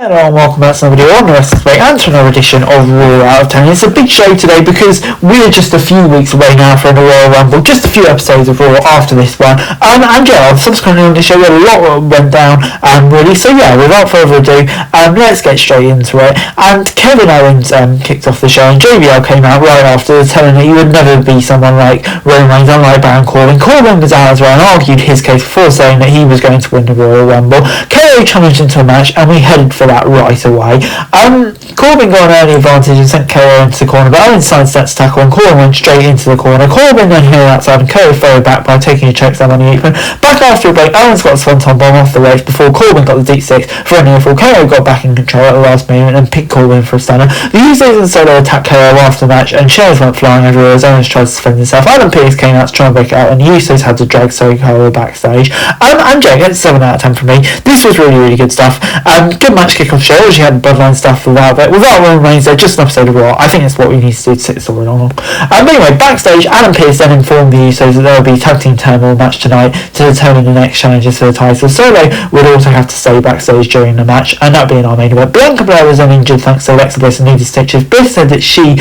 Hello and welcome back to another video on the Wrestling Debate and to another edition of Raw Out of 10. It's a big show today because we're just a few weeks away now from the Royal Rumble, just a few episodes of Raw after this one. And yeah, subsequently on the show, a lot went down really. So yeah, without further ado, let's get straight into it. And Kevin Owens kicked off the show, and JBL came out right after telling that he would never be someone like Roman Reigns, unlike Baron Corbin. Corbin was out as well and argued his case before saying that he was going to win the Royal Rumble. KO challenged into a match and we headed for that right away. Corbin got an early advantage and sent KO into the corner, but Owens sidestepped to tackle and Corbin went straight into the corner. Corbin then hit outside and KO fell back by taking a choke slam on the apron. Back after a break, Owens got a swanton bomb off the ropes before Corbin got the deep six for a near fall. KO got back in control at the last minute and picked Corbin for a stunner. The Usos and Solo attacked KO after the match and chairs went flying everywhere as Owens tried to defend himself. Adam Pearce came out to try and break it out and the Usos had to drag KO backstage. And Jay gets 7 out of 10 from me. This was really good stuff. Good match kick-off show as you had Bloodline stuff without Roman Reigns there, just an episode of Raw. I think that's what we need to do to sit the story on. But anyway, backstage, Adam Pearce then informed the Usos that there will be a tag team turmoil match tonight to determine the next challenges for the title. Solo would also have to stay backstage during the match, and that would be in our main event. Bianca Belair was then injured thanks to Alexa Bliss and needed stitches. Bliss said that she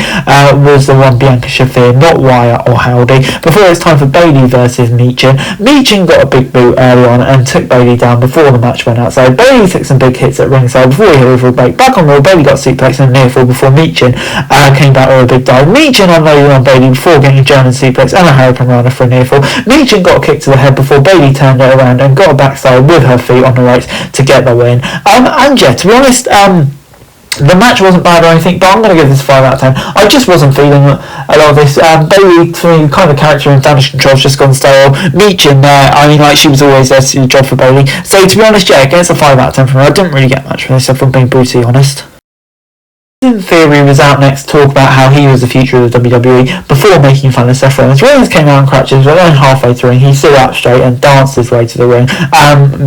was the one Bianca should fear, not Wyatt or Howdy. Before it's time for Bayley versus Meechin. Meechin got a big boot early on and took Bayley down before the match went outside. Bayley took some big hits at ringside before he hit over a break. Back on Raw, Bayley got suplex and a near fall before Meechin came back with a big dive. Meechin unloaded on Bayley before getting a German suplex and a Hurricane Runner for a near fall. Meechin got a kick to the head before Bayley turned it around and got a backside with her feet on the ropes to get the win. And yeah, to be honest, the match wasn't bad or anything, but I'm going to give this a 5 out of 10. I just wasn't feeling a lot of this. Bayley, to me, kind of character and damage control's just gone stale. Meechin, I mean, like, she was always there to do the job for Bayley. So, to be honest, yeah, it gets a 5 out of 10 from her. I didn't really get much from this, if I'm being brutally honest. Theory was out next to talk about how he was the future of the WWE before making fun of Seth Rollins. Rollins came out on crutches, but then halfway through he stood up straight and danced his way to the ring.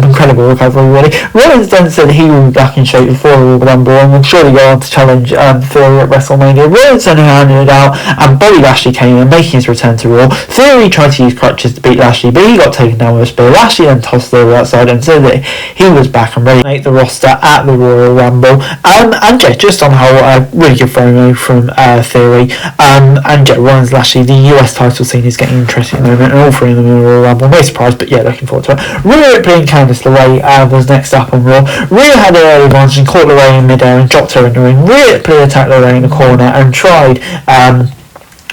Incredible recovery, really. Rollins then said he will be back in shape before the Royal Rumble and will surely go on to challenge Theory at WrestleMania. Rollins then handed it out and Bobby Lashley came in, making his return to Raw. Theory tried to use crutches to beat Lashley, but he got taken down with a spear. Lashley then tossed Theory outside and said that he was back and ready to make the roster at the Royal Rumble. And yeah, just on how really good promo from Theory and yeah, Rollins, Lashley. The US title scene is getting interesting at the moment and all three of them in the Royal Rumble. No surprise, but yeah, looking forward to it. Rhea Ripley and Candice LeRae was next up on Raw. Rhea had an early advantage and caught LeRae in midair and dropped her in the ring. Rhea Ripley attacked LeRae in the corner and tried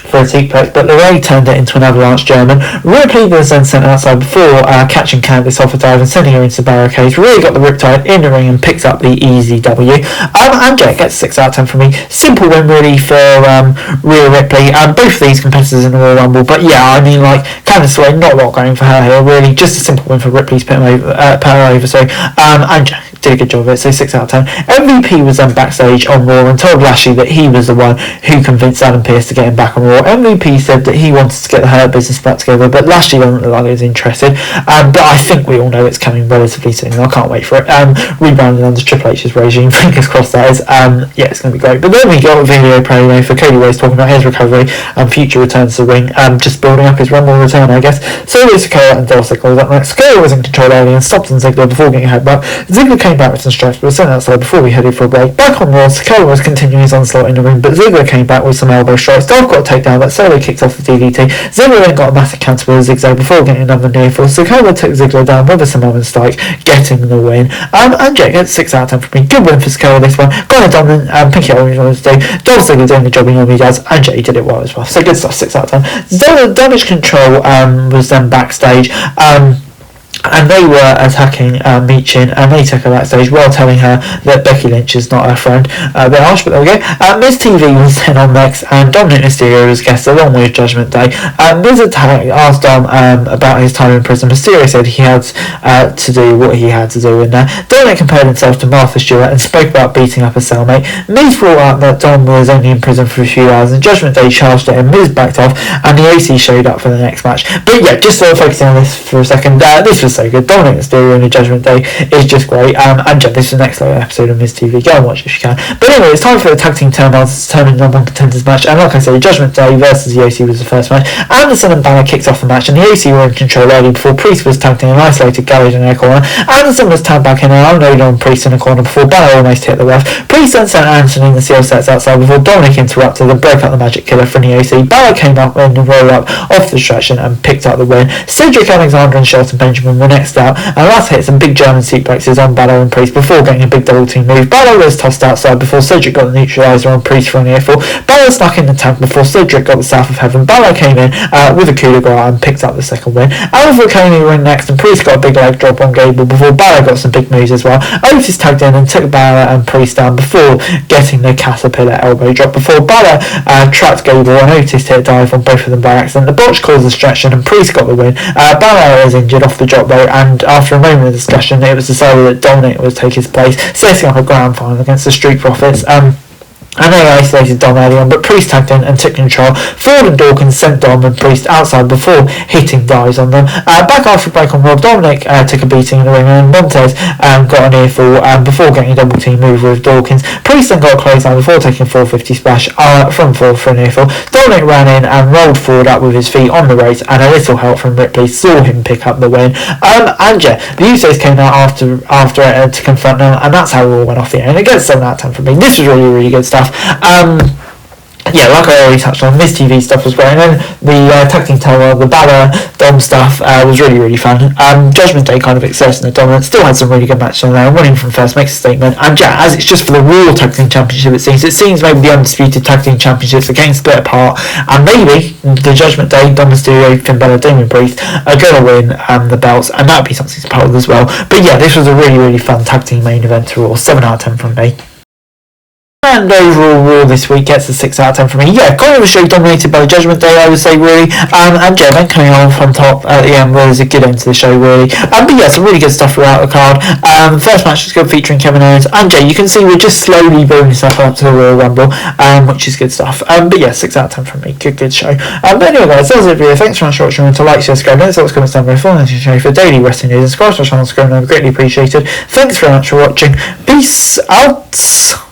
for a suplex, but LeRae turned it into an avalanche German. Ripley was then sent outside before catching Candice off a dive and sending her into barricades. Rhea got the riptide in the ring and picked up the easy W. And Jack gets 6 out of 10 from me. Simple win really for Rhea Ripley. Both of these competitors in the Royal Rumble, but yeah, I mean, like, Candice LeRae, not a lot going for her here, really. Just a simple win for Ripley to put her over. So, and Jack did a good job of it, so 6 out of 10. MVP was then backstage on Raw and told Lashley that he was the one who convinced Adam Pearce to get him back on Raw. MVP said that he wanted to get the Hurt Business back together, but Lashley doesn't look like he was interested. But I think we all know it's coming relatively soon. I can't wait for it. Rebranding under Triple H's regime, fingers crossed that is. Yeah, it's going to be great. But then we got a video promo for Cody Rhodes talking about his recovery and future returns to the ring, just building up his Rumble return, I guess. Solo Sikoa and Dolph Ziggler was up next. Sikoa was in control early and stopped on Ziggler before getting a headbutt. Ziggler came back with some strikes, but was sent outside before we headed for a break. Back on Raw, Sikoa was continuing his onslaught in the ring, but Ziggler came back with some elbow strikes. Dolph got a takedown, but Solo kicked off the DDT. Ziggler then got a massive counter with a zigzag before getting another near fall. Sikoa took Ziggler down with a Samoan strike, getting the win. And Jack gets 6 out of 10 from me. Good win for Sikoa this one. Got a dominant, pick it up when he wanted to do. Dolph Ziggler doing the job he normally does, and Jay did it well as well. So good stuff, 6 out of 10. Damage Control was then backstage. And they were attacking Meechin, and they took her backstage while telling her that Becky Lynch is not her friend. A bit harsh, but there we go. Miz TV was then on next, and Dominic Mysterio was guest along with Judgment Day. Miz asked Dom about his time in prison. Mysterio said he had to do what he had to do in there. Dominic compared himself to Martha Stewart and spoke about beating up a cellmate. Miz brought out that Dom was only in prison for a few hours, and Judgment Day charged it, and Miz backed off, and the AC showed up for the next match. But yeah, just sort of focusing on this for a second. This was just so good. Dominic Mysterio in the Judgment Day is just great. And yeah, this is the next episode of Miz TV. Go and watch it if you can. But anyway, it's time for the tag team turn-ons to determine the number one contenders match. And like I said, Judgment Day versus the OC was the first match. Anderson and Banner kicked off the match, and the OC were in control early before Priest was tagged in and isolated Garage in their corner. Anderson was tagged back in and unloaded on Priest in the corner before Banner almost hit the ref. Priest then sent Anderson in the seal sets outside before Dominic interrupted and broke up the Magic Killer from the OC. Balor came up in the roll-up off the distraction and picked up the win. Cedric Alexander and Shelton Benjamin were next out, and last hit some big German suplexes on Balor and Priest before getting a big double team move. Balor was tossed outside before Cedric got the neutralizer on Priest for an earful. Balor snuck in the tag before Cedric got the South of Heaven. Balor came in with a coup de grace and picked up the second win. Alpha Kane were in next, and Priest got a big leg drop on Gable before Balor got some big moves as well. Otis tagged in and took Balor and Priest down before getting the Caterpillar elbow drop before Balor trapped Gable and Otis hit a dive on both of them by accident. The botch caused a distraction and Priest got the win. Balor was injured off the drop though, and after a moment of discussion it was decided that Dominic would take his place, setting up a grand final against the Street Profits. And they isolated Dom early on, but Priest tagged in and took control. Ford and Dawkins sent Dom and Priest outside before hitting dives on them. Back after a break on Rob, Dominic took a beating in the ring, and Montez got an earful before getting a double team move with Dawkins. Priest then got a clothesline before taking a 450 splash from Ford for an earful. Dominic ran in and rolled Ford up with his feet on the ropes, and a little help from Ripley saw him pick up the win. And yeah, the Usos came out after it to confront them, and that's how it all went off the air. And it gets 7 out of 10 from me. This was really, really good stuff. Yeah, like I already touched on, Miz TV stuff was great, and then the tag team tower, the Balor Dom stuff was really, really fun. Judgment Day kind of exerting the dominance, still had some really good matches on there. Winning from first makes a statement, and yeah, as it's just for the Raw Tag Team Championship, it seems maybe the Undisputed Tag Team Championships are getting split apart, and maybe the Judgment Day, Dom Mysterio, Finn Balor, Damian Priest are going to win the belts, and that would be something to hold as well. But yeah, this was a really, really fun tag team main event to Raw. 7 out of 10 from me. And overall Raw this week gets a 6 out of 10 from me. Yeah, kind of a show dominated by the Judgment Day, I would say, really. And yeah, then coming on from top at the end was a good end to the show, really. But yeah, some really good stuff throughout the card. First match was good, featuring Kevin Owens. And yeah, you can see we're just slowly building stuff up to the Royal Rumble, which is good stuff. But yeah, 6 out of 10 from me. Good show. But anyway, guys, that was it for you. Thanks so much for watching. Remember to like, share, subscribe, and what's comments down below. Follow the show for daily wrestling news. And subscribe to our channel, I'd greatly appreciated. Thanks very much for watching. Peace out.